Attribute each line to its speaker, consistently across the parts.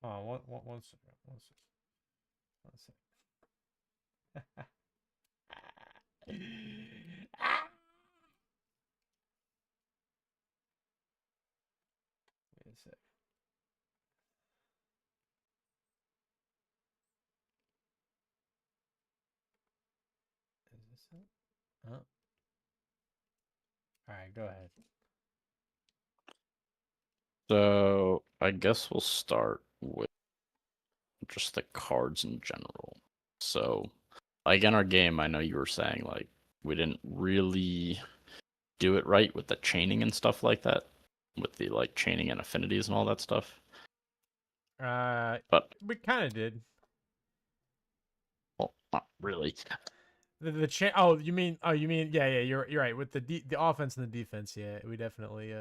Speaker 1: Oh, one second. One second. One second. Ah! Wait a sec. Is this it? Huh? All right, go ahead.
Speaker 2: So I guess we'll start with just the cards in general. So, like in our game, I know you were saying like we didn't really do it right with the chaining and stuff like that, with the like chaining and affinities and all that stuff.
Speaker 1: Uh,
Speaker 2: But
Speaker 1: we kind of did.
Speaker 2: well, not really.
Speaker 1: Oh, you mean yeah, you're right with the offense and the defense. Yeah, we definitely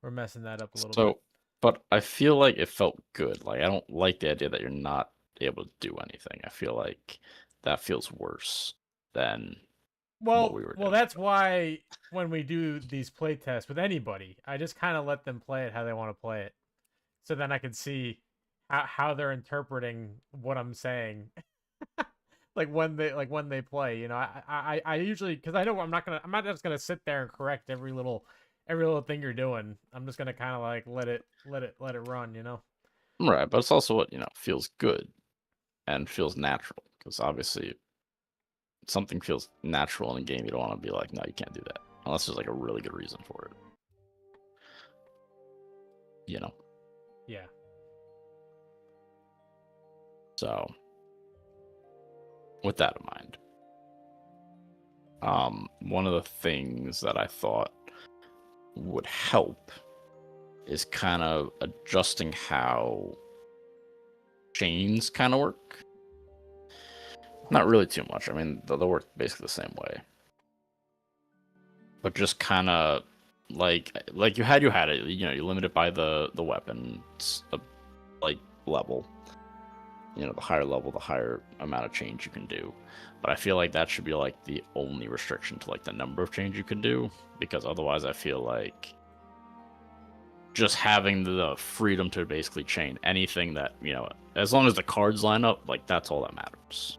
Speaker 1: we're messing that up a little bit.
Speaker 2: So, but I feel like it felt good. Like I don't like the idea that you're not able to do anything. I feel like that feels worse than what we were
Speaker 1: Well,
Speaker 2: doing.
Speaker 1: that's why when we do these play tests with anybody, I just kind of let them play it how they want to play it, so then I can see how they're interpreting what I'm saying. When they play, I usually, because I know I'm not just gonna sit there and correct every little thing you're doing. I'm just gonna kind of like let it run, you know.
Speaker 2: Right, but it's also what, feels good and feels natural. Because obviously, something feels natural in a game, you don't want to be like, no, you can't do that. Unless there's like a really good reason for it. You know?
Speaker 1: Yeah.
Speaker 2: So, with that in mind, one of the things that I thought would help is kind of adjusting how chains kind of work. Not really too much. I mean, they work basically the same way, but just kind of like you had it. You limit it by the weapons like level. The higher level, the higher amount of change you can do. But I feel like that should be like the only restriction to like the number of change you can do, because otherwise I feel like just having the freedom to basically chain anything that, as long as the cards line up, like that's all that matters.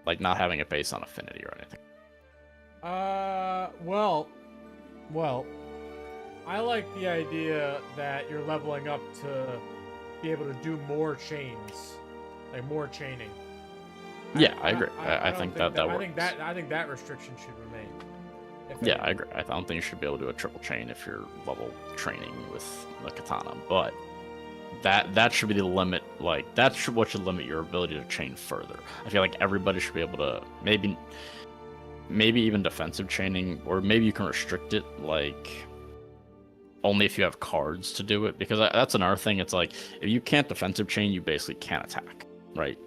Speaker 2: Like not having it based on affinity or anything.
Speaker 1: Well, I like the idea that you're leveling up to be able to do more chains, like more chaining.
Speaker 2: Yeah, I agree. I
Speaker 1: don't
Speaker 2: think
Speaker 1: think
Speaker 2: that works.
Speaker 1: I think that restriction should remain. If
Speaker 2: Yeah, I
Speaker 1: anything.
Speaker 2: agree. I don't think you should be able to do a triple chain if you're level training with the katana, but that should be the limit. Like what should limit your ability to chain further. I feel like everybody should be able to maybe even defensive chaining, or maybe you can restrict it like only if you have cards to do it, because that's another thing. It's like if you can't defensive chain, you basically can't attack, right?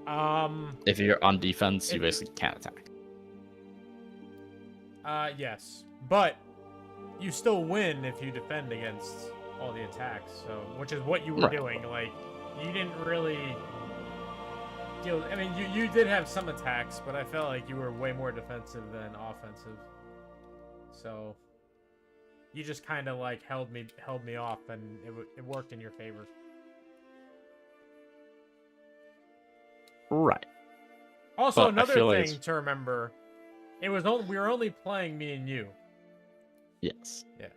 Speaker 1: Um.
Speaker 2: If you're on defense, you
Speaker 1: If
Speaker 2: basically can't attack.
Speaker 1: yes, but you still win if you defend against all the attacks. So, which is what you were
Speaker 2: Right.
Speaker 1: doing. Like, you didn't really deal. I mean, you did have some attacks, but I felt like you were way more defensive than offensive. So, you just kind of like held me off, and it worked in your favor.
Speaker 2: Right.
Speaker 1: Also,
Speaker 2: But I
Speaker 1: another
Speaker 2: feel like
Speaker 1: thing
Speaker 2: it's
Speaker 1: to remember, we were only playing me and you.
Speaker 2: yes.
Speaker 1: Yeah.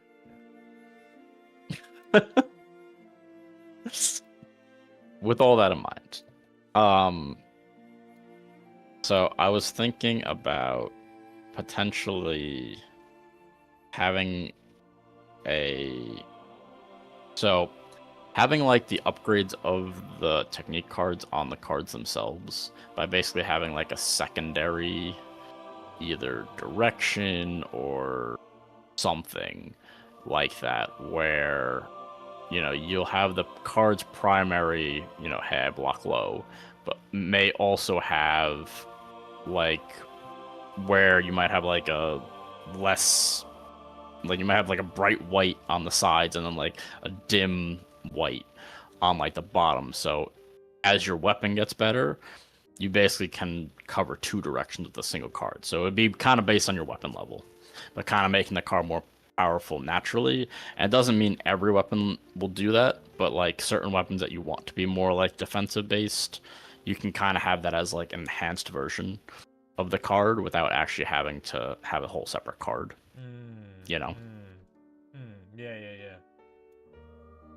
Speaker 2: With all that in mind, um, so I was thinking about potentially having a so having like the upgrades of the technique cards on the cards themselves by basically having like a secondary either direction or something like that, where you'll have the card's primary, hey, I block low, but may also have like where you might have like a less, like you might have like a bright white on the sides and then like a dim white on like the bottom. So as your weapon gets better, you basically can cover two directions with a single card. So it'd be kind of based on your weapon level, but kind of making the card more powerful naturally. And it doesn't mean every weapon will do that, but like certain weapons that you want to be more like defensive based, you can kind of have that as like an enhanced version of the card without actually having to have a whole separate card, you know?
Speaker 1: Yeah, yeah, yeah.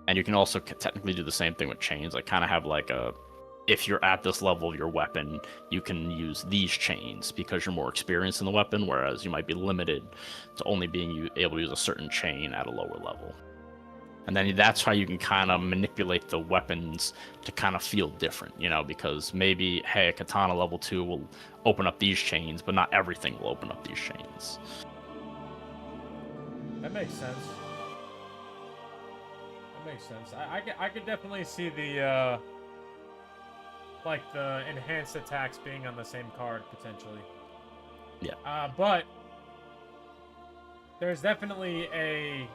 Speaker 2: And you can also technically do the same thing with chains, like kind of have like a, if you're at this level of your weapon, you can use these chains because you're more experienced in the weapon, whereas you might be limited to only being able to use a certain chain at a lower level. And then that's how you can kind of manipulate the weapons to kind of feel different, you know, because maybe, hey, a katana level 2 will open up these chains, but not everything will open up these chains.
Speaker 1: That makes sense. That makes sense. I could definitely see the like the enhanced attacks being on the same card potentially.
Speaker 2: Yeah.
Speaker 1: But there's definitely a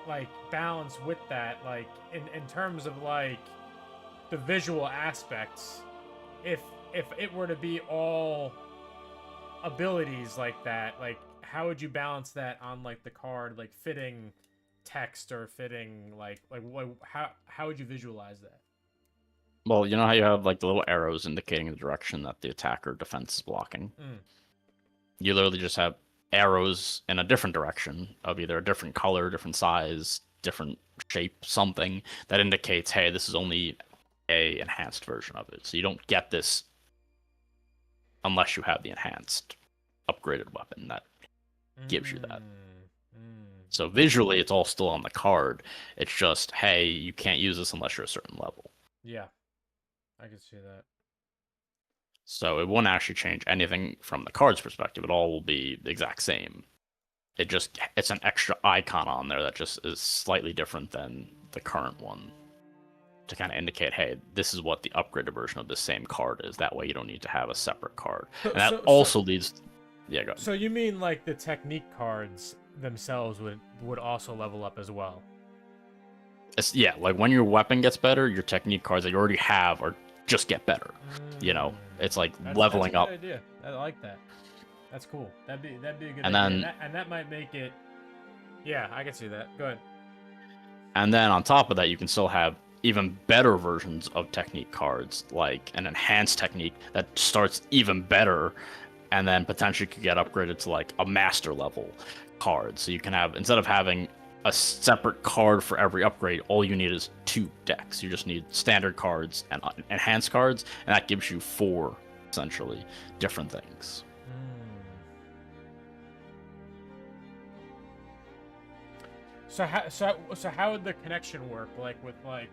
Speaker 1: like balance with that, like in terms of like the visual aspects. If it were to be all abilities like that, like how would you balance that on like the card, like fitting text or fitting like what, how would you visualize that?
Speaker 2: Well, you know how you have like the little arrows indicating the direction that the attacker defense is blocking? You literally just have arrows in a different direction of either a different color, different size, different shape, something that indicates, hey, this is only a enhanced version of it. So you don't get this unless you have the enhanced upgraded weapon that gives you that. So visually, it's all still on the card. It's just, hey, you can't use this unless you're a certain level.
Speaker 1: Yeah, I can see that.
Speaker 2: So it won't actually change anything from the card's perspective. It all will be the exact same. It's an extra icon on there that just is slightly different than the current one to kind of indicate, hey, this is what the upgraded version of the same card is. That way you don't need to have a separate card. And that also leads... Yeah, go ahead.
Speaker 1: So you mean like the technique cards themselves would also level up as well?
Speaker 2: Yeah, like when your weapon gets better, your technique cards that you already have are just get better. You know, it's like leveling
Speaker 1: that's a
Speaker 2: up.
Speaker 1: good idea. I like that. That's cool. That'd be a good
Speaker 2: and
Speaker 1: idea. And that might make it. Yeah, I can see that. Go ahead.
Speaker 2: And then on top of that, you can still have even better versions of technique cards, like an enhanced technique that starts even better, and then potentially could get upgraded to like a master level card. So you can have, instead of having a separate card for every upgrade, all you need is 2 decks. You just need standard cards and enhanced cards, and that gives you 4 essentially different things.
Speaker 1: So how would the connection work? Like with like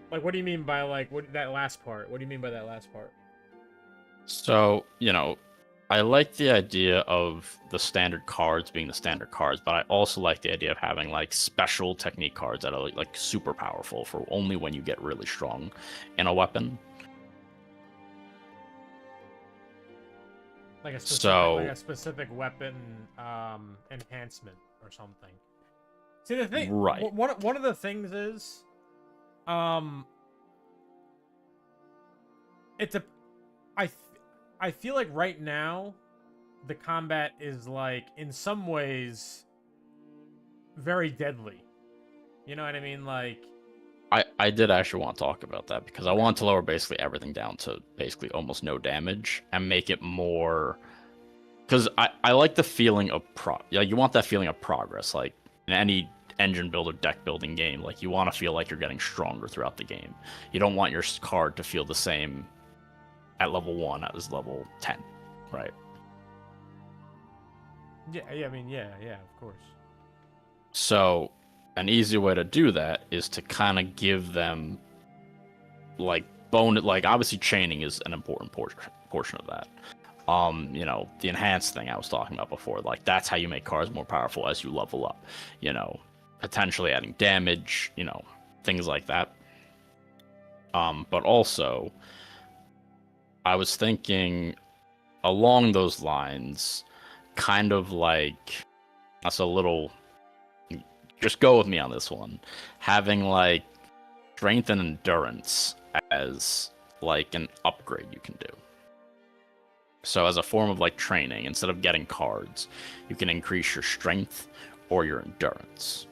Speaker 1: what do you mean by like what that last part? What do you mean by that last part?
Speaker 2: So, you know, I like the idea of the standard cards being the standard cards, but I also like the idea of having like special technique cards that are like super powerful for only when you get really strong in a weapon.
Speaker 1: Like a specific weapon enhancement or something. See, the thing,
Speaker 2: right?
Speaker 1: One of the things is, it's a, I feel like right now, the combat is like in some ways very deadly. You know what I mean? Like,
Speaker 2: I did actually want to talk about that because I want to lower basically everything down to basically almost no damage and make it more, because I like the feeling of you want that feeling of progress, like in any engine builder deck building game. Like you want to feel like you're getting stronger throughout the game. You don't want your card to feel the same at level 1 as level 10, right?
Speaker 1: yeah, I mean, yeah, of course.
Speaker 2: So an easy way to do that is to kind of give them like like obviously chaining is an important portion of that. You know, the enhanced thing I was talking about before, like that's how you make cards more powerful as you level up, you know, potentially adding damage, you know, things like that. But also I was thinking along those lines, kind of like, that's a little, just go with me on this one, having like strength and endurance as like an upgrade you can do. So as a form of like training, instead of getting cards, you can increase your strength or your endurance.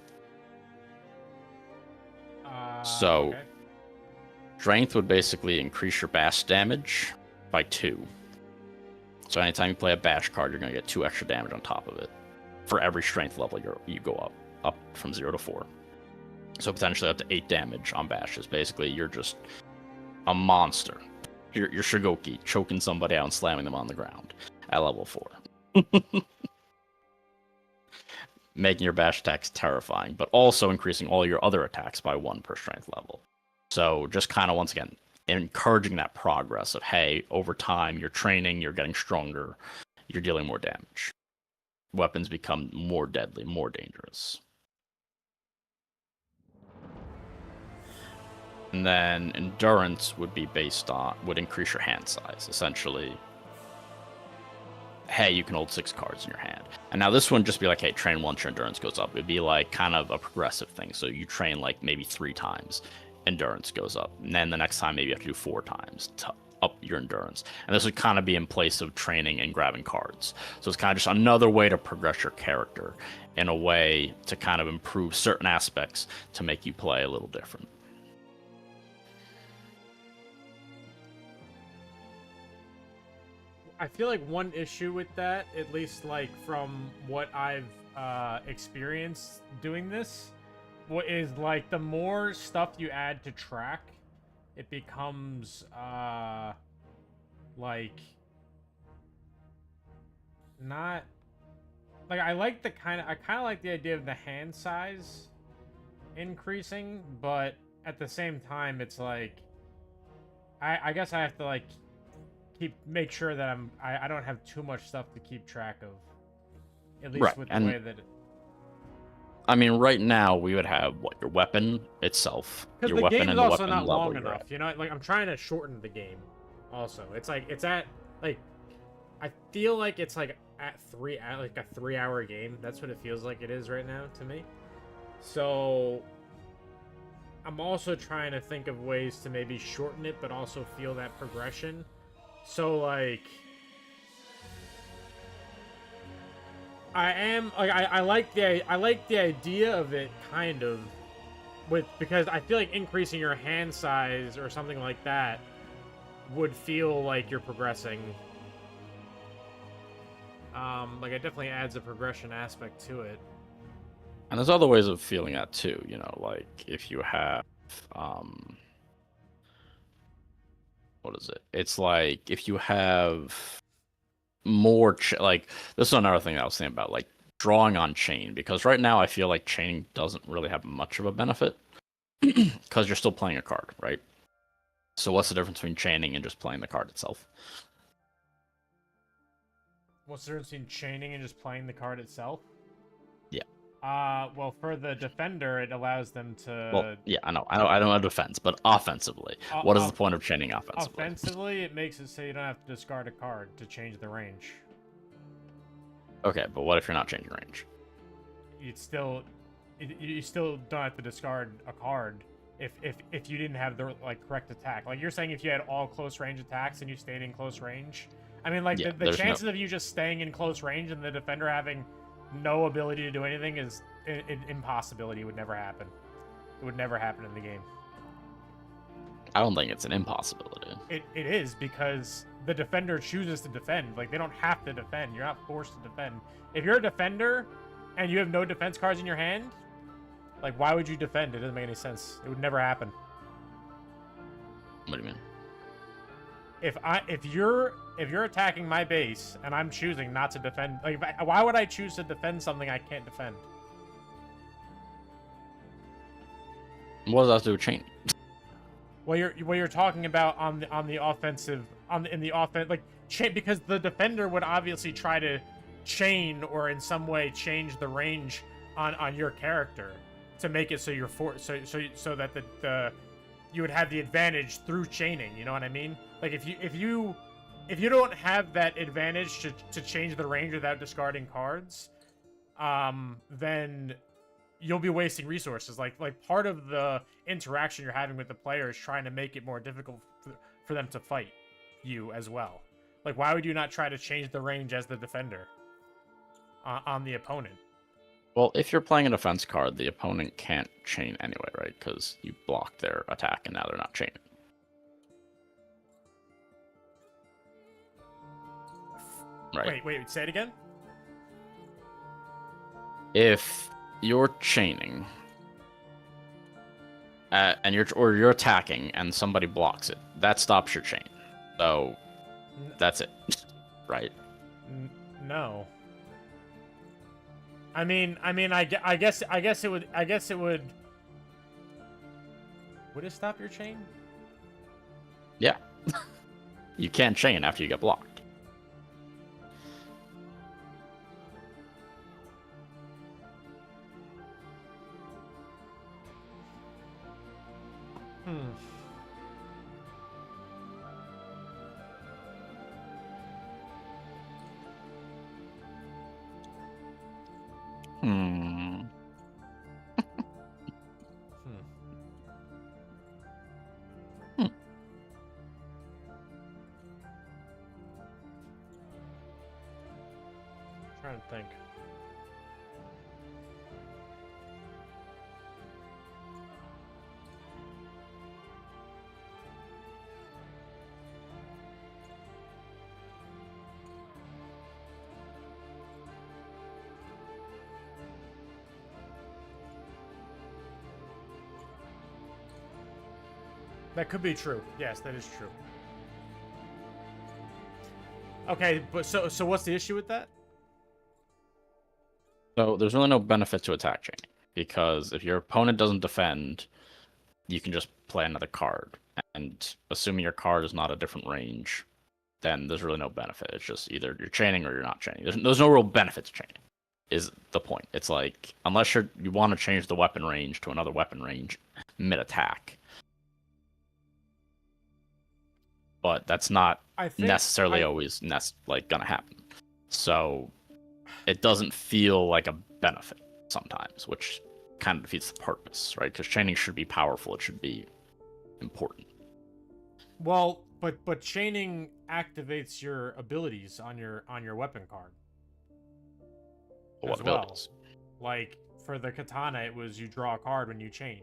Speaker 2: So
Speaker 1: Okay.
Speaker 2: strength would basically increase your bash damage by 2. So anytime you play a bash card, you're going to get 2 extra damage on top of it for every strength level you go up from 0 to 4. So potentially up to 8 damage on bashes. Basically, you're just a monster. You're Shigoki, choking somebody out and slamming them on the ground at level 4. Making your bash attacks terrifying, but also increasing all your other attacks by 1 per strength level. So just kind of, once again, encouraging that progress of, hey, over time, you're training, you're getting stronger, you're dealing more damage. Weapons become more deadly, more dangerous. And then endurance would increase your hand size. Essentially, hey, you can hold 6 cards in your hand. And now this one just be like, hey, train once your endurance goes up. It'd be like kind of a progressive thing. So you train like maybe 3 times, endurance goes up. And then the next time maybe you have to do 4 times to up your endurance. And this would kind of be in place of training and grabbing cards. So it's kind of just another way to progress your character in a way to kind of improve certain aspects to make you play a little different.
Speaker 1: I feel like one issue with that, at least like from what I've experienced doing this, what is like the more stuff you add to track, it becomes like not like I kind of like the idea of the hand size increasing, but at the same time it's like I guess I have to like make sure that I don't have too much stuff to keep track of, at least
Speaker 2: Right.
Speaker 1: with the
Speaker 2: And
Speaker 1: way that
Speaker 2: I mean, right now we would have your weapon itself,
Speaker 1: because
Speaker 2: your
Speaker 1: the
Speaker 2: weapon
Speaker 1: game's
Speaker 2: and the
Speaker 1: also
Speaker 2: weapon
Speaker 1: not
Speaker 2: level
Speaker 1: long
Speaker 2: you're
Speaker 1: enough,
Speaker 2: at.
Speaker 1: you know, like I'm trying to shorten the game also. It's like it's at like I feel like it's like at like a 3-hour game. That's what it feels like it is right now to me. So I'm also trying to think of ways to maybe shorten it but also feel that progression. So like I like the idea of it kind of because I feel like increasing your hand size or something like that would feel like you're progressing. Like it definitely adds a progression aspect to it.
Speaker 2: And there's other ways of feeling that too, you know, like if you have what is it? It's like if you have more like this is another thing that I was thinking about, like drawing on chain, because right now I feel like chaining doesn't really have much of a benefit because you're still playing a card, right? So what's the difference between chaining and just playing the card itself?
Speaker 1: What's the difference between chaining and just playing the card itself?
Speaker 2: Yeah.
Speaker 1: Well, for the defender, it allows them
Speaker 2: Well,
Speaker 1: to.
Speaker 2: yeah, I don't know defense, but offensively, what is the point of chaining offensively?
Speaker 1: Offensively, it makes it so you don't have to discard a card to change the range.
Speaker 2: Okay, but what if you're not changing range?
Speaker 1: You still don't have to discard a card if you didn't have the like correct attack. Like you're saying, if you had all close range attacks and you stayed in close range. I mean, like
Speaker 2: Yeah,
Speaker 1: the chances of you just staying in close range and the defender having no ability to do anything is an impossibility. It would never happen. It would never happen in the game.
Speaker 2: I don't think it's an impossibility.
Speaker 1: It is, because the defender chooses to defend. Like, they don't have to defend. You're not forced to defend. If you're a defender and you have no defense cards in your hand, like, why would you defend? It doesn't make any sense. It would never happen.
Speaker 2: What do you mean?
Speaker 1: If you're attacking my base and I'm choosing not to defend, like, why would I choose to defend something I can't defend?
Speaker 2: What does that have to do with chaining?
Speaker 1: Well, you're talking about on the offensive in the offense, like because the defender would obviously try to chain or in some way change the range on your character to make it so you're so that the you would have the advantage through chaining. You know what I mean? Like if you don't have that advantage to change the range without discarding cards, then you'll be wasting resources. Like part of the interaction you're having with the player is trying to make it more difficult for them to fight you as well. Like, why would you not try to change the range as the defender on the opponent?
Speaker 2: Well, if you're playing a defense card, the opponent can't chain anyway, right? Because you blocked their attack and now they're not chaining. Right.
Speaker 1: Wait, say it again?
Speaker 2: If you're chaining and you're attacking and somebody blocks it, that stops your chain. So that's it, right?
Speaker 1: No. I guess it would. Would it stop your chain?
Speaker 2: Yeah. You can't chain after you get blocked. Hmm.
Speaker 1: Trying to think. That could be true. Yes, that is true. Okay, but so what's the issue with that?
Speaker 2: So there's really no benefit to attack chaining, because if your opponent doesn't defend, you can just play another card. And assuming your card is not a different range, then there's really no benefit. It's just either you're chaining or you're not chaining. There's no real benefit to chaining, is the point. It's like, unless you want to change the weapon range to another weapon range mid-attack. But that's not necessarily always gonna happen. So it doesn't feel like a benefit sometimes, which kind of defeats the purpose, right? Because chaining should be powerful. It should be important.
Speaker 1: Well, but chaining activates your abilities on your weapon card.
Speaker 2: What abilities?
Speaker 1: Like for the katana, it was you draw a card when you chain.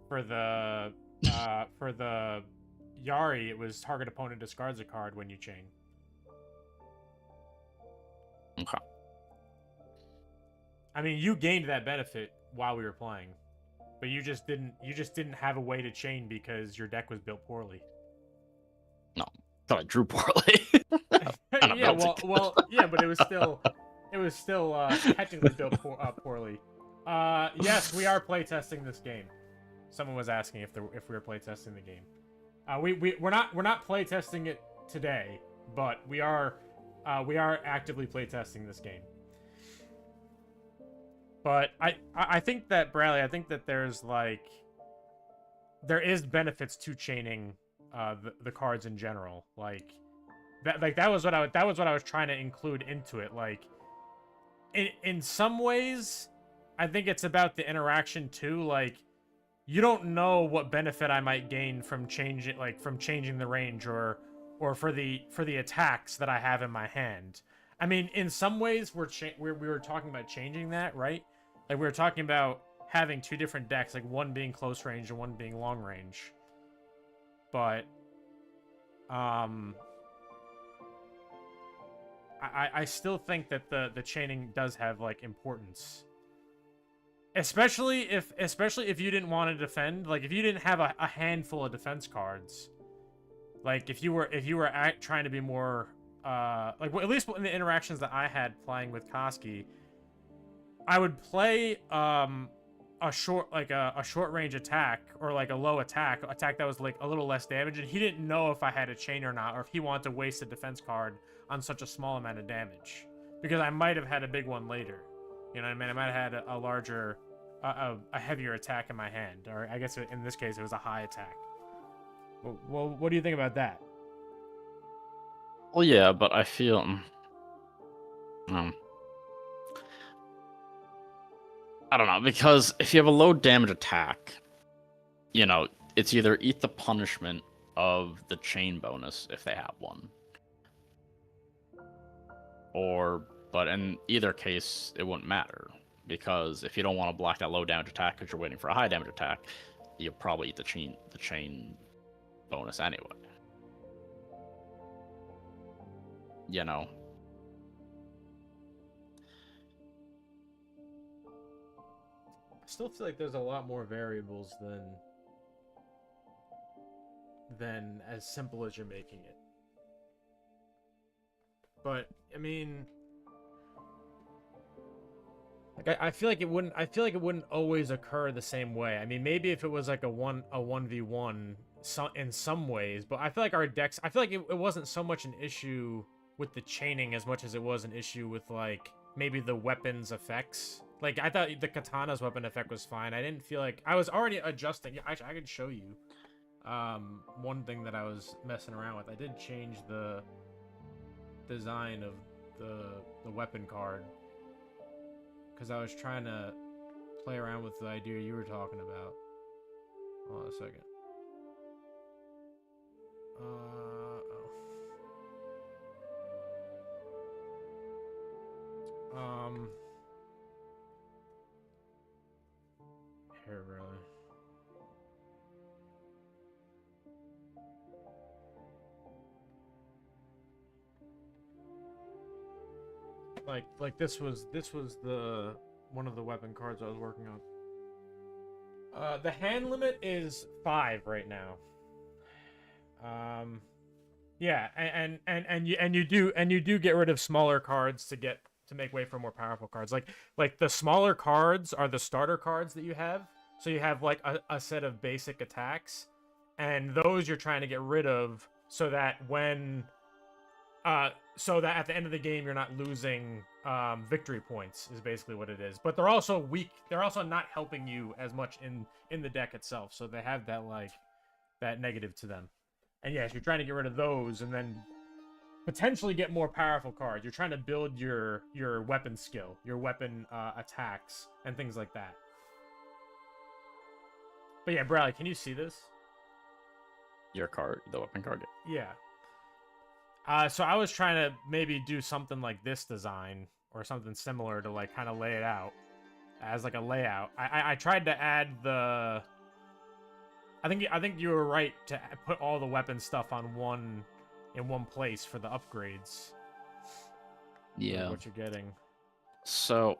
Speaker 1: For the Yari, it was target opponent discards a card when you chain.
Speaker 2: Okay.
Speaker 1: I mean, you gained that benefit while we were playing, but you just didn't have a way to chain because your deck was built poorly.
Speaker 2: No, I thought I drew poorly.
Speaker 1: Yeah, yeah, but it was still technically built poorly. Yes, we are playtesting this game. Someone was asking if we were playtesting the game. We're not playtesting it today, but we are actively playtesting this game. But I think that Bradley, I think that there is benefits to chaining the cards in general. Like that was what I was trying to include into it. Like in some ways, I think it's about the interaction too. Like you don't know what benefit I might gain from changing the range or for the attacks that I have in my hand. I mean, in some ways, we were talking about changing that, right? Like we were talking about having two different decks, like one being close range and one being long range. But I still think that the chaining does have like importance. Especially if you didn't want to defend, like if you didn't have a handful of defense cards, like if you were trying to be more like, well, at least in the interactions that I had playing with Koski, I would play a short range attack or like a low attack that was like a little less damage, and he didn't know if I had a chain or not, or if he wanted to waste a defense card on such a small amount of damage, because I might have had a big one later. You know what I mean? I might have had a larger, a heavier attack in my hand, or I guess in this case it was a high attack. Well, what do you think about that?
Speaker 2: Well, yeah, but I feel, I don't know, because if you have a low damage attack, you know, it's either eat the punishment of the chain bonus if they have one, But in either case, it wouldn't matter because if you don't want to block that low damage attack because you're waiting for a high damage attack, you'll probably eat the chain bonus anyway. You know.
Speaker 1: I still feel like there's a lot more variables than as simple as you're making it. But I mean, like I feel like it wouldn't. I feel like it wouldn't always occur the same way. I mean, maybe if it was like a 1v1, in some ways. But I feel like our decks. I feel like it wasn't so much an issue with the chaining as much as it was an issue with like maybe the weapons effects. Like I thought the katana's weapon effect was fine. I didn't feel like I was already adjusting. I could show you one thing that I was messing around with. I did change the design of the weapon card because I was trying to play around with the idea you were talking about. Hold on a second. Here, really. Like this was the one of the weapon cards I was working on. The hand limit is 5 right now. Yeah, and you do get rid of smaller cards to make way for more powerful cards. Like the smaller cards are the starter cards that you have. So you have like a set of basic attacks, and those you're trying to get rid of so that so that at the end of the game you're not losing victory points is basically what it is. But they're also weak. They're also not helping you as much in the deck itself. So they have that negative to them. And yes, you're trying to get rid of those and then potentially get more powerful cards. You're trying to build your weapon skill, your weapon attacks, and things like that. But yeah, Bradley, can you see this?
Speaker 2: Your card, the weapon card?
Speaker 1: Yeah. So I was trying to maybe do something like this design or something similar to like kind of lay it out as like a layout. I tried to add the... I think you were right to put all the weapon stuff on in one place for the upgrades.
Speaker 2: Yeah.
Speaker 1: What you're getting.
Speaker 2: So,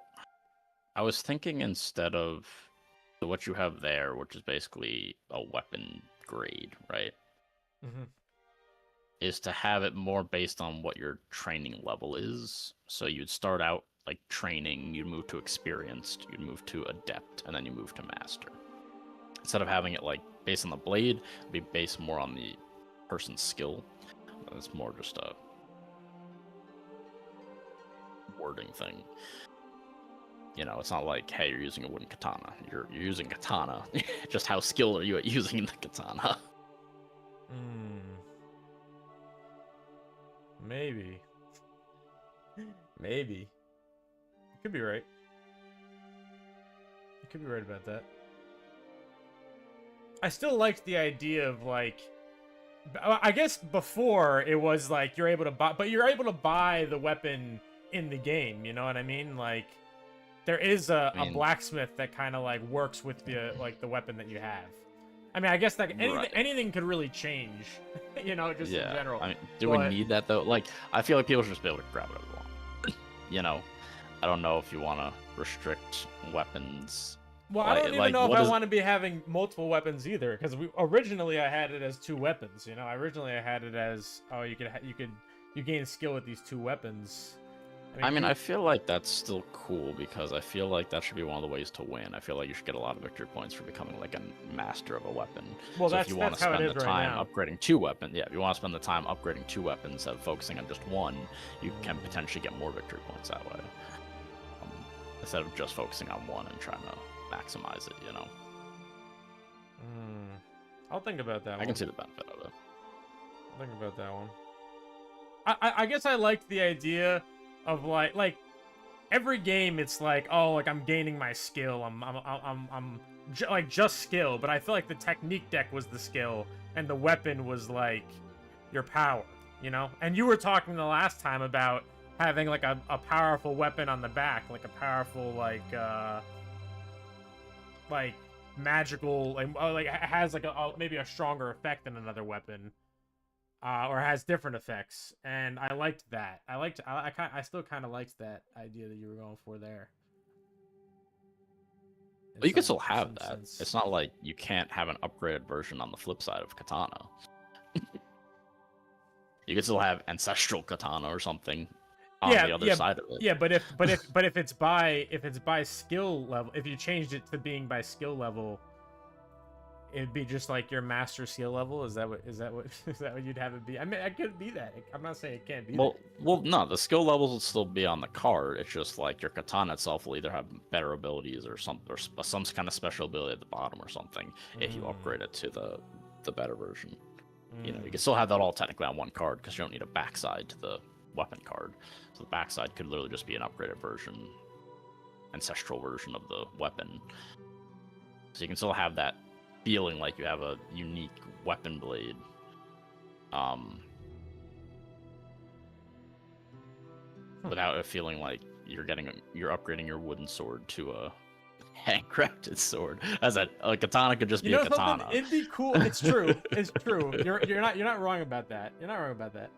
Speaker 2: I was thinking instead of what you have there, which is basically a weapon grade, right?
Speaker 1: Mm-hmm.
Speaker 2: Is to have it more based on what your training level is. So you'd start out like training, you'd move to experienced, you'd move to adept, and then you move to master. Instead of having it like based on the blade, it'd be based more on the person's skill. It's more just a wording thing. You know, it's not like, hey, you're using a wooden katana. You're using katana. Just how skilled are you at using the katana?
Speaker 1: Maybe. Maybe. You could be right. You could be right about that. I still liked the idea of like... I guess before it was like you're able to buy... But you're able to buy the weapon in the game, you know what I mean? Like, there is a blacksmith that kind of like works with the weapon that you have. I mean, I guess that anything could really change, you know, just in general.
Speaker 2: I mean, do we need that though? Like, I feel like people should just be able to grab whatever they want. You know, I don't know if you want to restrict weapons.
Speaker 1: Well, I don't even know if I want to be having multiple weapons either, because originally I had it as 2 weapons. You know, originally I had it as you gain skill with these 2 weapons.
Speaker 2: I mean, I feel like that's still cool because I feel like that should be one of the ways to win. I feel like you should get a lot of victory points for becoming like a master of a weapon.
Speaker 1: Well,
Speaker 2: so
Speaker 1: if
Speaker 2: you want to spend the time upgrading 2 weapons, if you want to spend the time upgrading 2 weapons instead of focusing on just one, you can potentially get more victory points that way. Instead of just focusing on one and trying to maximize it, you know.
Speaker 1: I'll think about that one.
Speaker 2: I can see the benefit of it.
Speaker 1: I'll think about that one. I guess I liked the idea of like every game it's like, oh, like I'm gaining my skill, I'm like just skill, but I feel like the technique deck was the skill and the weapon was like your power, you know. And you were talking the last time about having like a powerful weapon on the back, like a powerful like magical like has like maybe a stronger effect than another weapon, or has different effects, and I liked that. I still kind of liked that idea that you were going for there.
Speaker 2: Well, you can still have that.
Speaker 1: Sense.
Speaker 2: It's not like you can't have an upgraded version on the flip side of katana. You can still have ancestral katana or something on the other side of it.
Speaker 1: Yeah, but if it's by skill level, if you changed it to being by skill level, it'd be just like your master skill level. Is that what is that what you'd have it be? I mean, it could be that. I'm not saying it can't be.
Speaker 2: Well, no, the skill levels will still be on the card. It's just like your katana itself will either have better abilities or some kind of special ability at the bottom or something if you upgrade it to the better version. You know, you can still have that all technically on one card because you don't need a backside to the weapon card. So the backside could literally just be an upgraded version, ancestral version of the weapon. So you can still have that feeling like you have a unique weapon blade. Without it feeling like you're upgrading your wooden sword to a handcrafted sword. As a katana could just be a katana.
Speaker 1: It'd be cool. It's true. It's true. You're not wrong about that. You're not wrong about that.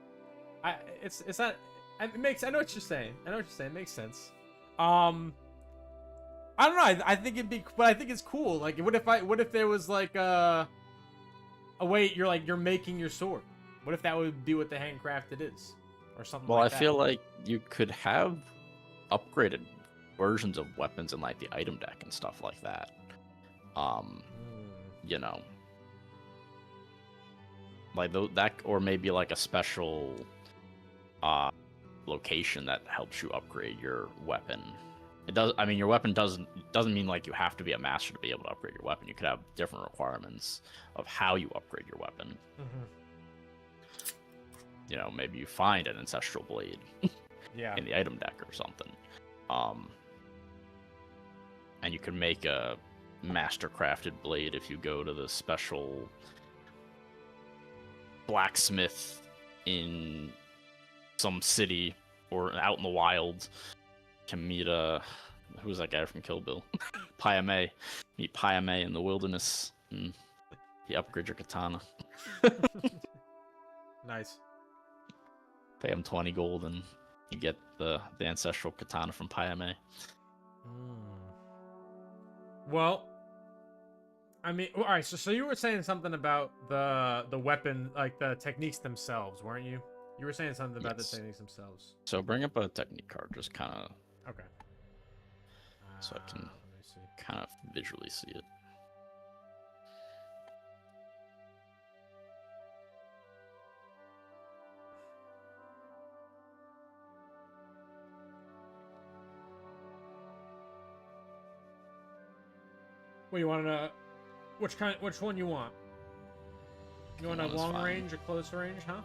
Speaker 1: It's not. It makes. I know what you're saying. It makes sense. I don't know. I think it'd be, but I think it's cool. Like, what if there was like a way you're making your sword? What if that would be what the handcrafted is, or something?
Speaker 2: Well,
Speaker 1: like
Speaker 2: I feel like you could have upgraded versions of weapons in like the item deck and stuff like that. You know, like that, or maybe like a special location that helps you upgrade your weapon. It does. I mean, your weapon doesn't mean like you have to be a master to be able to upgrade your weapon. You could have different requirements of how you upgrade your weapon. You know, maybe you find an ancestral blade in the item deck or something. And you can make a master crafted blade if you go to the special blacksmith in some city or out in the wild. Can meet who's that guy from Kill Bill? Payame. Meet Payame in the wilderness, and he upgrades your katana.
Speaker 1: Nice.
Speaker 2: Pay him 20 gold, and you get the ancestral katana from Payame.
Speaker 1: Well, I mean, all right. So you were saying something about the weapon, like the techniques themselves, weren't you? You were saying something about the techniques themselves.
Speaker 2: So bring up a technique card, just kind of.
Speaker 1: Okay.
Speaker 2: So I can kind of visually see it.
Speaker 1: Well, you want to? Which one you want? You want a long range or close range, huh?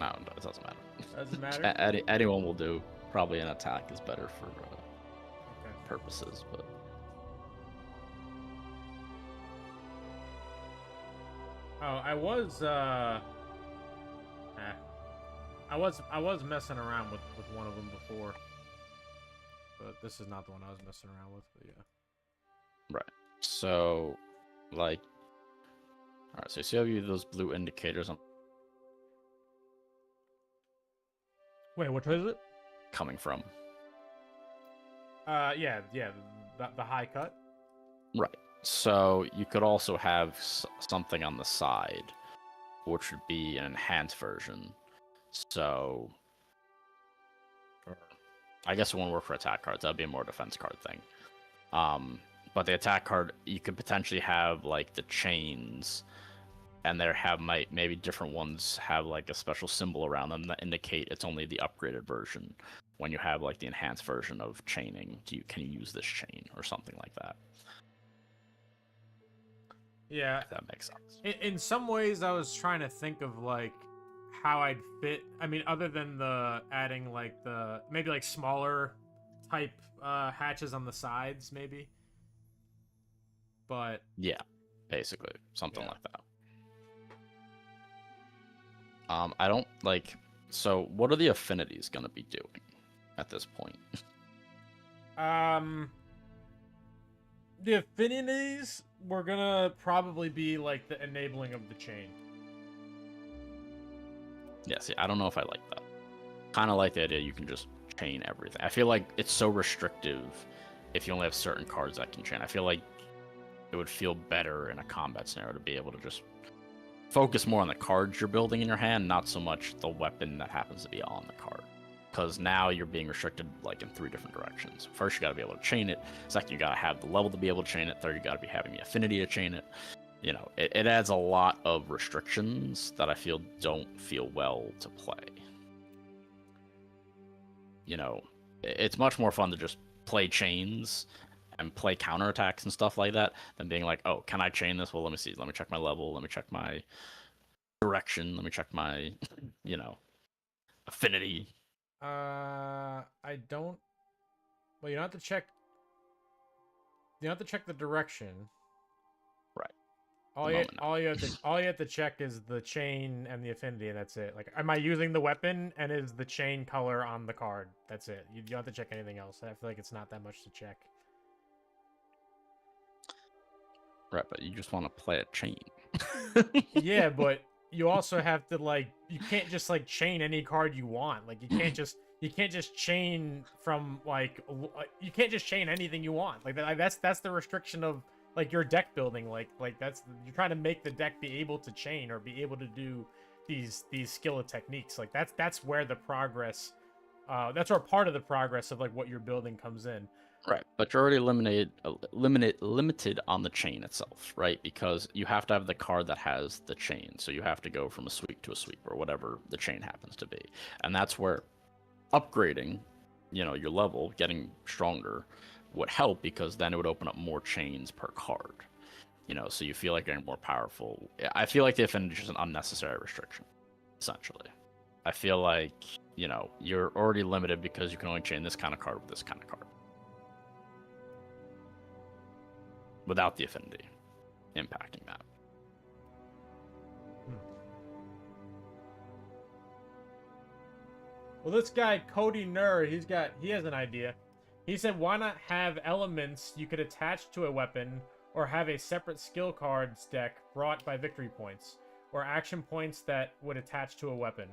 Speaker 2: No, it doesn't matter.
Speaker 1: Doesn't matter.
Speaker 2: Anyone will do. Probably an attack is better for purposes, but.
Speaker 1: Oh, I was messing around with one of them before, but this is not the one I was messing around with. But yeah.
Speaker 2: Right. So, like, all right. So you see how you have those blue indicators on.
Speaker 1: Wait, what is it?
Speaker 2: Coming from.
Speaker 1: Yeah, the high cut.
Speaker 2: Right. So you could also have something on the side, which would be an enhanced version. So, I guess it won't work for attack cards. That'd be a more defense card thing. But the attack card, you could potentially have like the chains, and maybe different ones have like a special symbol around them that indicate it's only the upgraded version. When you have like the enhanced version of chaining, can you use this chain or something like that?
Speaker 1: Yeah,
Speaker 2: if that makes sense.
Speaker 1: In some ways, I was trying to think of like how I'd fit. I mean, other than the adding like maybe like smaller type hatches on the sides, maybe. But
Speaker 2: yeah, basically something like that. I don't like. So what are the affinities going to be doing at this point?
Speaker 1: The affinities were gonna probably be like the enabling of the chain.
Speaker 2: Yeah, see, I don't know if I like that. Kind of like the idea you can just chain everything. I feel like it's so restrictive if you only have certain cards that can chain. I feel like it would feel better in a combat scenario to be able to just focus more on the cards you're building in your hand, not so much the weapon that happens to be on the card. Because now you're being restricted like in 3 different directions. First, you got to be able to chain it. Second, you got to have the level to be able to chain it. Third, you got to be having the affinity to chain it. You know, it adds a lot of restrictions that I feel don't feel well to play. You know, it's much more fun to just play chains and play counterattacks and stuff like that than being like, oh, can I chain this? Well, let me see. Let me check my level. Let me check my direction. Let me check my, you know, affinity.
Speaker 1: I don't. Well, you don't have to check. You don't have to check the direction.
Speaker 2: Right.
Speaker 1: All you have to check is the chain and the affinity, and that's it. Like, am I using the weapon, and is the chain color on the card? That's it. You don't have to check anything else. I feel like it's not that much to check.
Speaker 2: Right, but you just want to play a chain.
Speaker 1: Yeah, but you also have to like you can't just like chain any card you want. Like you can't just chain from like you can't just chain anything you want. Like that's the restriction of like your deck building. Like that's you're trying to make the deck be able to chain or be able to do these skill techniques. Like that's where the progress that's where part of the progress of like what you're building comes in.
Speaker 2: Right, but you're already limited on the chain itself, right? Because you have to have the card that has the chain. So you have to go from a sweep to a sweep or whatever the chain happens to be. And that's where upgrading, you know, your level, getting stronger would help because then it would open up more chains per card. You know, so you feel like you're more powerful. I feel like the affinity is just an unnecessary restriction, essentially. I feel like, you know, you're already limited because you can only chain this kind of card with this kind of card. Without the affinity impacting that.
Speaker 1: Well, this guy Cody Nur, he has an idea. He said, why not have elements you could attach to a weapon, or have a separate skill cards deck brought by victory points, or action points that would attach to a weapon.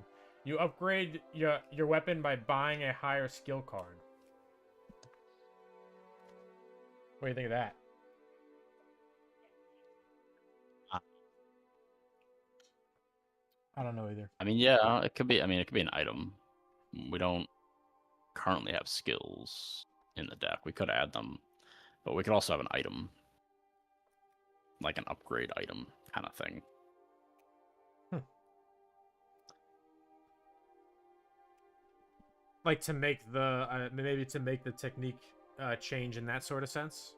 Speaker 1: You upgrade your weapon by buying a higher skill card. What do you think of that? I don't know either.
Speaker 2: I mean, yeah, it could be. I mean, it could be an item. We don't currently have skills in the deck. We could add them, but we could also have an item, like an upgrade item kind of thing.
Speaker 1: Like to make the maybe to make the technique change in that sort of sense.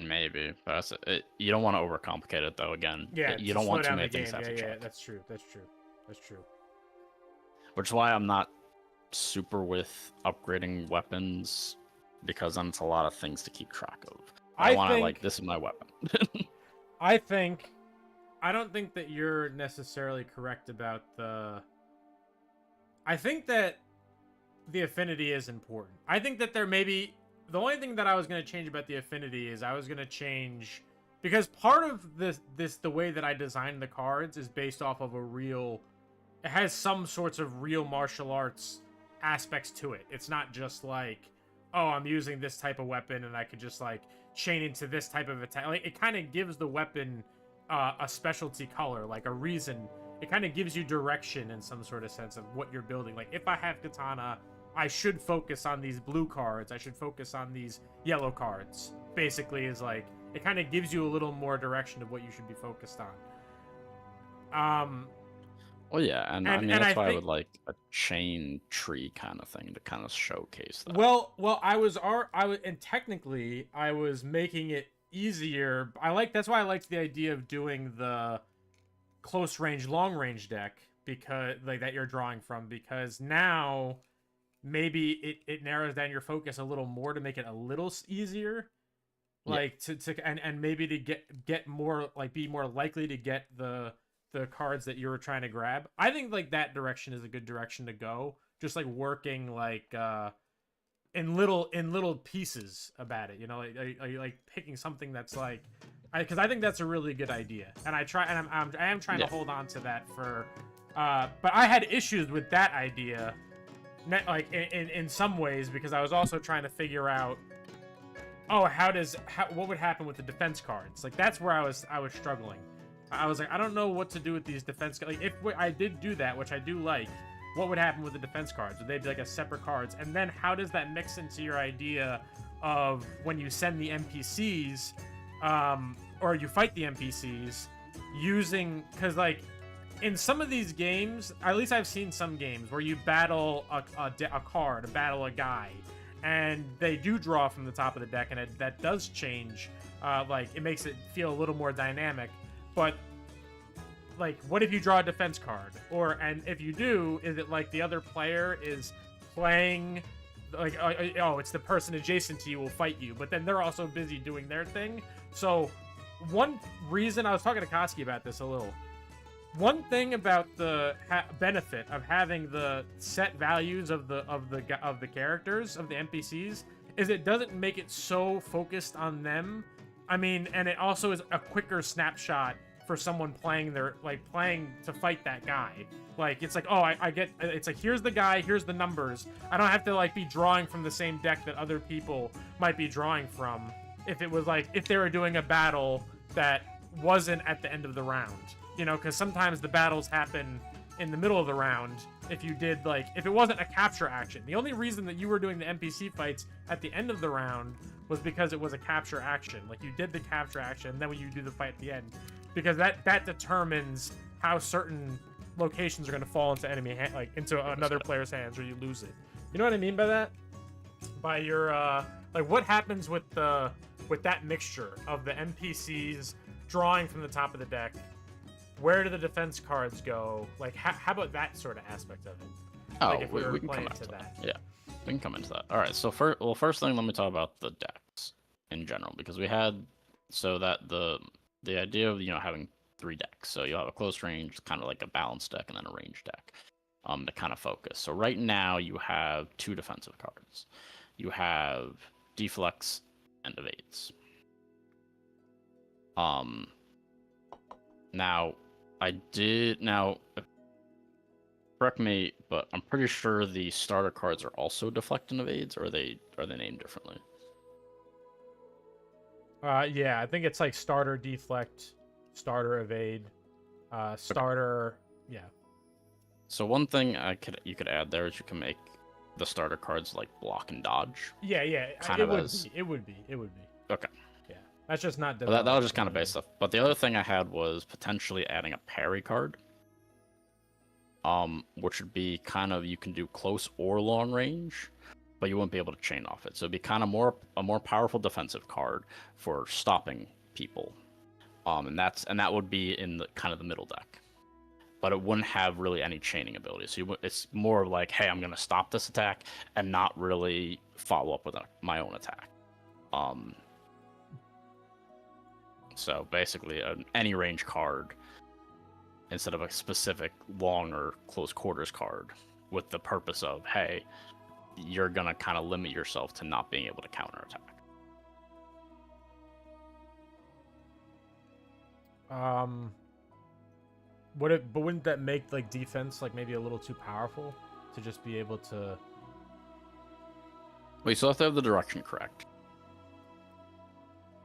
Speaker 2: Maybe, but you don't want to overcomplicate it though. Again,
Speaker 1: Yeah,
Speaker 2: you don't want too many things to
Speaker 1: have
Speaker 2: have to
Speaker 1: yeah,
Speaker 2: check.
Speaker 1: that's true. That's true. That's true.
Speaker 2: Which is why I'm not super with upgrading weapons, because then it's a lot of things to keep track of. I want to like, this is my weapon.
Speaker 1: I don't think that you're necessarily correct about the. I think that the affinity is important. I think that there may be the only thing that I was going to change about the affinity is I was going to change because part of the way that I designed the cards is based off of a real. It has some sorts of real martial arts aspects to it. It's not just like, oh, I'm using this type of weapon and I could just like chain into this type of attack. Like it kind of gives the weapon a specialty color, like a reason. It kind of gives you direction in some sort of sense of what you're building. Like if I have katana, I should focus on these blue cards. I should focus on these yellow cards. Basically, is like it kind of gives you a little more direction of what you should be focused on.
Speaker 2: Well, yeah, and I mean that's why I would like a chain tree kind of thing to kind of showcase that.
Speaker 1: Well, and technically I was making it easier. That's why I liked the idea of doing the close range, long range deck because like that you're drawing from because now maybe it narrows down your focus a little more to make it a little easier. Like yeah. to and maybe to get more like be more likely to get the the cards that you were trying to grab. I think like that direction is a good direction to go. Just like working like in little pieces about it. You know, like picking something that's like, because I think that's a really good idea, and I am trying to hold on to that for. But I had issues with that idea, like in some ways, because I was also trying to figure out, oh, what would happen with the defense cards? Like that's where I was struggling. I was like, I don't know what to do with these defense. Like if I did do that, which I do like, what would happen with the defense cards? Would they be like a separate cards? And then how does that mix into your idea of when you send the NPCs, or you fight the NPCs using, because like in some of these games, at least I've seen some games where you battle a card, battle a guy, and they do draw from the top of the deck, and that does change. Like it makes it feel a little more dynamic. But like, what if you draw a defense card? And if you do, is it like the other player is playing, like, oh, it's the person adjacent to you will fight you, but then they're also busy doing their thing. So one reason, I was talking to Koski about this a little. One thing about the benefit of having the set values of the characters, of the NPCs, is it doesn't make it so focused on them. I mean, and it also is a quicker snapshot for someone playing to fight that guy. Like, it's like, oh, I get, it's like, here's the guy, here's the numbers. I don't have to like be drawing from the same deck that other people might be drawing from. If it was like, if they were doing a battle that wasn't at the end of the round, you know, because sometimes the battles happen in the middle of the round. If you did like, if it wasn't a capture action, the only reason that you were doing the NPC fights at the end of the round was because it was a capture action. Like, you did the capture action, and then when you do the fight at the end, because that determines how certain locations are going to fall into enemy into another player's hands, or you lose it. You know what I mean by that? By your like, what happens with that mixture of the NPCs drawing from the top of the deck? Where do the defense cards go? Like, how about that sort of aspect of it?
Speaker 2: Oh,
Speaker 1: like if
Speaker 2: we can come into that. Yeah, we can come into that. All right. So first thing, let me talk about the decks in general, because we had that the idea of having 3 decks. So you have a close range, kind of like a balanced deck, and then a range deck, to kind of focus. So right now you have 2 defensive cards. You have deflects and evades. Now, correct me, but I'm pretty sure the starter cards are also deflect and evades, or are they named differently?
Speaker 1: Yeah, I think it's like starter deflect, starter evade, starter, okay. Yeah.
Speaker 2: So one thing you could add there is you can make the starter cards like block and dodge.
Speaker 1: Yeah, it would be.
Speaker 2: Okay.
Speaker 1: Yeah, that's just not.
Speaker 2: Well, that was just kind of base stuff. But the other thing I had was potentially adding a parry card. Which would be kind of, you can do close or long range, but you won't be able to chain off it. So it'd be kind of a more powerful defensive card for stopping people. And that would be in the kind of the middle deck. But it wouldn't have really any chaining ability. So it's more like, hey, I'm going to stop this attack and not really follow up with my own attack. So basically, any range card instead of a specific long or close quarters card, with the purpose of, hey, you're going to kind of limit yourself to not being able to counterattack.
Speaker 1: But wouldn't that make like defense like maybe a little too powerful to just be able to?
Speaker 2: Well, you still have to have the direction correct.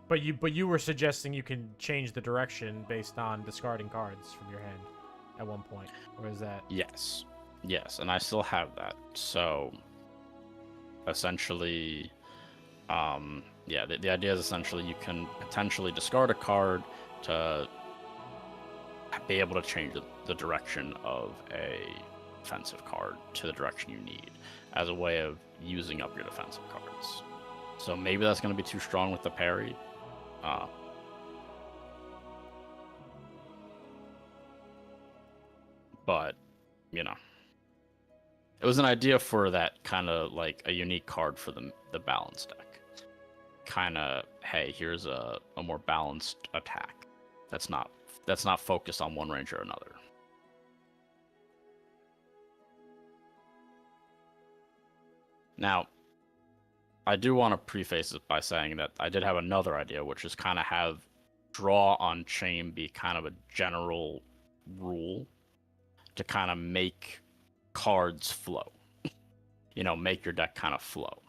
Speaker 1: But you were suggesting you can change the direction based on discarding cards from your hand at one point, or is that?
Speaker 2: Yes, and I still have that. So essentially, the idea is essentially you can potentially discard a card to be able to change the direction of a defensive card to the direction you need as a way of using up your defensive cards. So maybe that's going to be too strong with the parry. But, it was an idea for that kind of like a unique card for the balanced deck. Kind of, hey, here's a more balanced attack that's not that's not focused on one range or another. Now, I do want to preface it by saying that I did have another idea, which is kind of have draw on chain be kind of a general rule to kind of make cards flow. You know, make your deck kind of flow.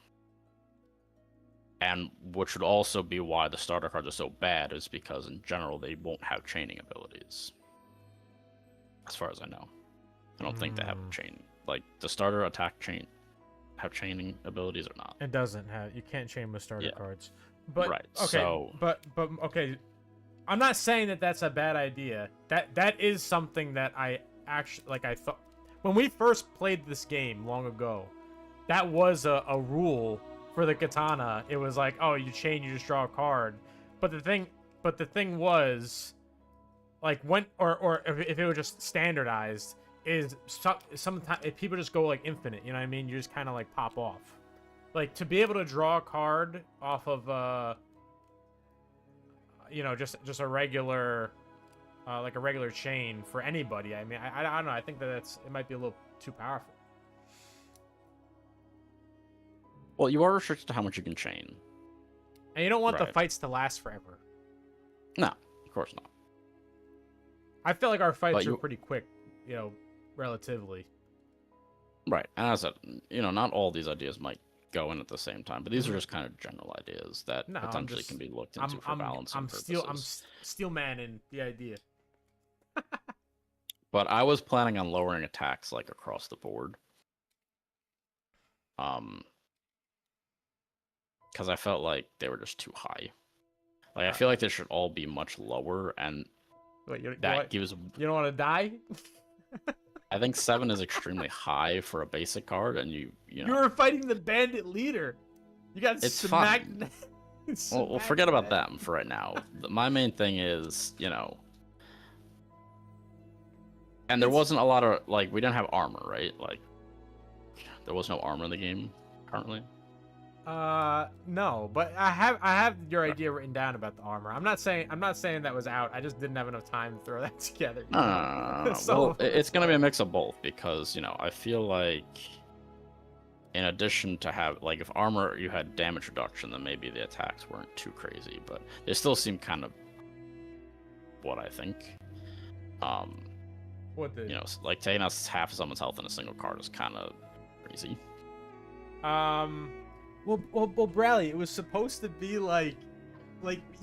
Speaker 2: And which would also be why the starter cards are so bad, is because in general they won't have chaining abilities. As far as I know. I don't think they have chain. Like, the starter attack chain have chaining abilities or not?
Speaker 1: It doesn't have. You can't chain with starter cards. But
Speaker 2: right.
Speaker 1: Okay.
Speaker 2: So,
Speaker 1: but okay. I'm not saying that that's a bad idea. That is something that I actually I thought when we first played this game long ago. That was a rule for the katana. It was like, oh, you chain, you just draw a card. But the thing was, like, when or if it was just standardized, is sometimes if people just go like infinite, you know what I mean? You just kind of like pop off. Like, to be able to draw a card off of you know, just a regular like a regular chain for anybody. I mean, I don't know. I think that it might be a little too powerful.
Speaker 2: Well, you are restricted to how much you can chain.
Speaker 1: And you don't want the fights to last forever.
Speaker 2: No, of course not.
Speaker 1: I feel like our fights are pretty quick, you know, relatively.
Speaker 2: Right. And as I said, you know, not all these ideas might go in at the same time, but these are just kind of general ideas that potentially can be looked into for balancing purposes.
Speaker 1: I'm steel manning the idea.
Speaker 2: But I was planning on lowering attacks like across the board. Because I felt like they were just too high. Like, I feel like they should all be much lower, and gives...
Speaker 1: You don't want to die?
Speaker 2: I think 7 is extremely high for a basic card, and you know...
Speaker 1: You were fighting the bandit leader. You got smacked.
Speaker 2: Well, forget about them for right now. My main thing is, you know... And there wasn't a lot of, like, we didn't have armor, right? Like, there was no armor in the game, currently.
Speaker 1: No, but I have your idea written down about the armor. I'm not saying that was out. I just didn't have enough time to throw that together.
Speaker 2: No. So... Well, it's gonna be a mix of both, because, you know, I feel like in addition to have, like, if armor you had damage reduction, then maybe the attacks weren't too crazy, but they still seem kind of what I think. You know, like, taking out half of someone's health in a single card is kind of crazy.
Speaker 1: Well, Bradley, it was supposed to be like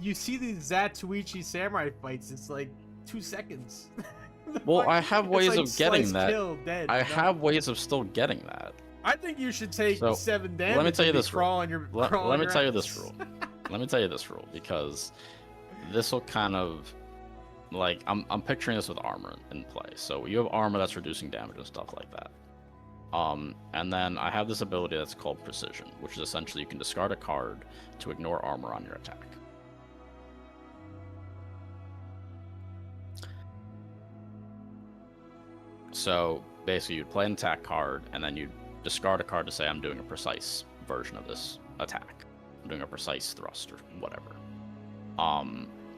Speaker 1: you see these Zatoichi samurai fights. It's like 2 seconds.
Speaker 2: Well, I have ways of getting that.
Speaker 1: Kill, dead,
Speaker 2: I have ways of still getting that.
Speaker 1: I think you should take 7 damage.
Speaker 2: Let me tell you this rule.
Speaker 1: Let
Speaker 2: me tell you this rule. Let me tell you this rule, because this will kind of, like, I'm picturing this with armor in play. So you have armor that's reducing damage and stuff like that. And then I have this ability that's called Precision, which is essentially you can discard a card to ignore armor on your attack. So basically you'd play an attack card, and then you'd discard a card to say, I'm doing a precise version of this attack. I'm doing a precise thrust or whatever.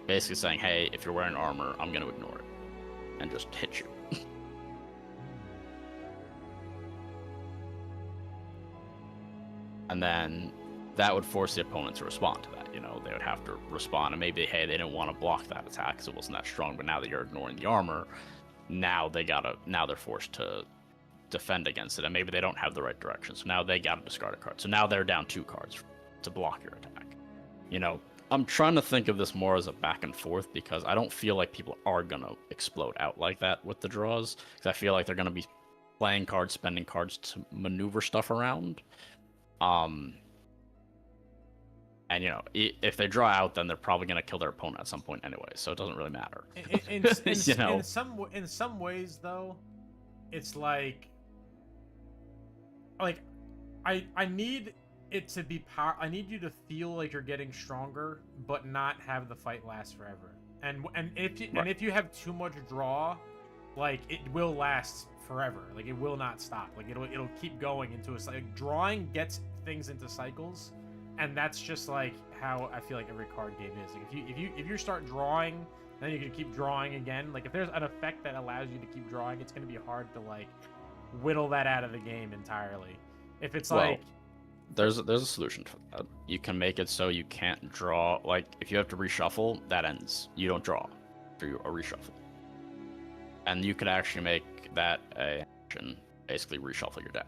Speaker 2: Basically saying, hey, if you're wearing armor, I'm going to ignore it and just hit you. And then that would force the opponent to respond to that. You know, they would have to respond, and maybe, hey, they didn't want to block that attack because it wasn't that strong, but now that you're ignoring the armor, now they're forced to defend against it, and maybe they don't have the right direction, so now they gotta discard a card. So now they're down 2 cards to block your attack. You know, I'm trying to think of this more as a back and forth, because I don't feel like people are gonna explode out like that with the draws, because I feel like they're gonna be playing cards, spending cards to maneuver stuff around. And, you know, if they draw out, then they're probably going to kill their opponent at some point anyway, so it doesn't really matter.
Speaker 1: You know? In some ways, though, it's like I need it to be I need you to feel like you're getting stronger, but not have the fight last forever. And if you have too much draw, like, it will last forever. Like, it will not stop. Like, it'll keep going into a cycle. Like, drawing gets things into cycles, and that's just like how I feel like every card game is. Like, if you start drawing then you can keep drawing again. Like if there's an effect that allows you to keep drawing, it's gonna be hard to like whittle that out of the game entirely. If it's like
Speaker 2: there's a solution for that. You can make it so you can't draw. Like if you have to reshuffle, that ends. You don't draw for a reshuffle, and you could actually make that a action, basically reshuffle your deck.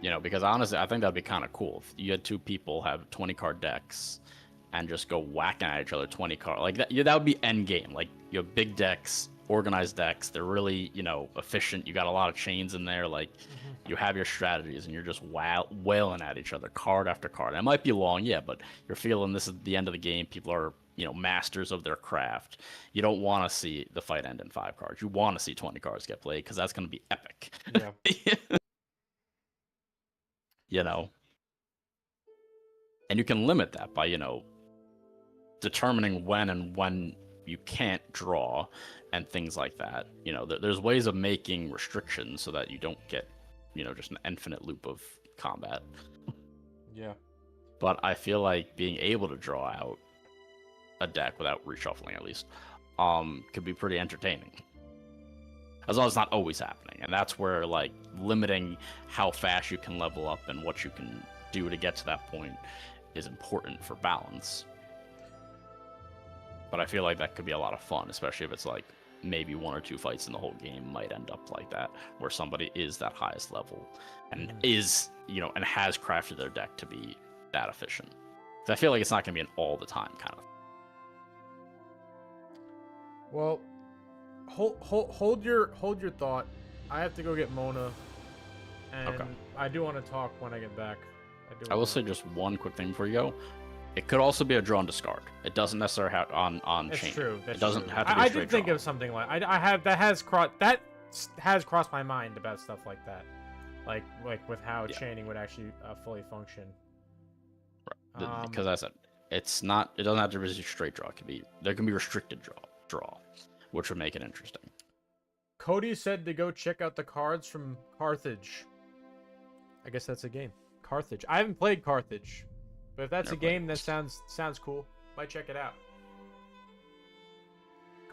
Speaker 2: You know, because honestly, I think that'd be kind of cool if you had two people have 20-card decks and just go whacking at each other 20 card like that. Yeah, that would be end game. Like you have big decks, organized decks. They're really, you know, efficient. You got a lot of chains in there. Like you have your strategies, and you're just wailing at each other card after card. It might be long, yeah, but you're feeling this is the end of the game. People are, you know, masters of their craft. You don't want to see the fight end in 5 cards. You want to see 20 cards get played because that's going to be epic.
Speaker 1: yeah.
Speaker 2: You know, and you can limit that by, you know, determining when you can't draw and things like that. You know, there's ways of making restrictions so that you don't get, you know, just an infinite loop of combat.
Speaker 1: Yeah.
Speaker 2: But I feel like being able to draw out a deck without reshuffling, at least, could be pretty entertaining. As long as it's not always happening. And that's where, like, limiting how fast you can level up and what you can do to get to that point is important for balance. But I feel like that could be a lot of fun, especially if it's like maybe 1 or 2 fights in the whole game might end up like that, where somebody is that highest level and is, you know, and has crafted their deck to be that efficient. Because I feel like it's not going to be an all the time kind of.
Speaker 1: Well, hold your thought. I have to go get Mona, and
Speaker 2: Okay.
Speaker 1: I do want to talk when I get back.
Speaker 2: I will say just one quick thing before you go. It could also be a draw and discard. It doesn't necessarily have on
Speaker 1: That's
Speaker 2: chain.
Speaker 1: true. That's
Speaker 2: it doesn't
Speaker 1: true.
Speaker 2: have to be a
Speaker 1: I
Speaker 2: straight
Speaker 1: did think
Speaker 2: draw.
Speaker 1: of something like I have that has crossed my mind about stuff like that, like with how chaining would actually fully function.
Speaker 2: Right. Because I said it's not. It doesn't have to be a straight draw. It could be there can be restricted draw, which would make it interesting.
Speaker 1: Cody said to go check out the cards from Carthage. I guess that's a game. Carthage. I haven't played Carthage, but if that's a game, that sounds cool. Might check it out.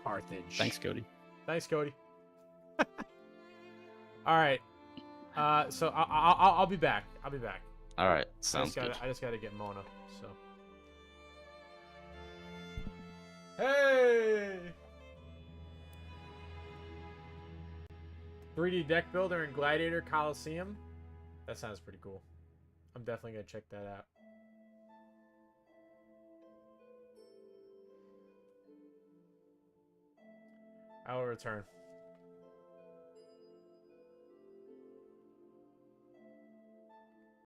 Speaker 1: Carthage.
Speaker 2: Thanks, Cody.
Speaker 1: Thanks, Cody. All right. So I'll be back. I'll be back.
Speaker 2: All right. Sounds good.
Speaker 1: I just gotta get Mona. So. Hey. 3D deck builder in Gladiator Coliseum. That sounds pretty cool. I'm definitely gonna check that out. I will return.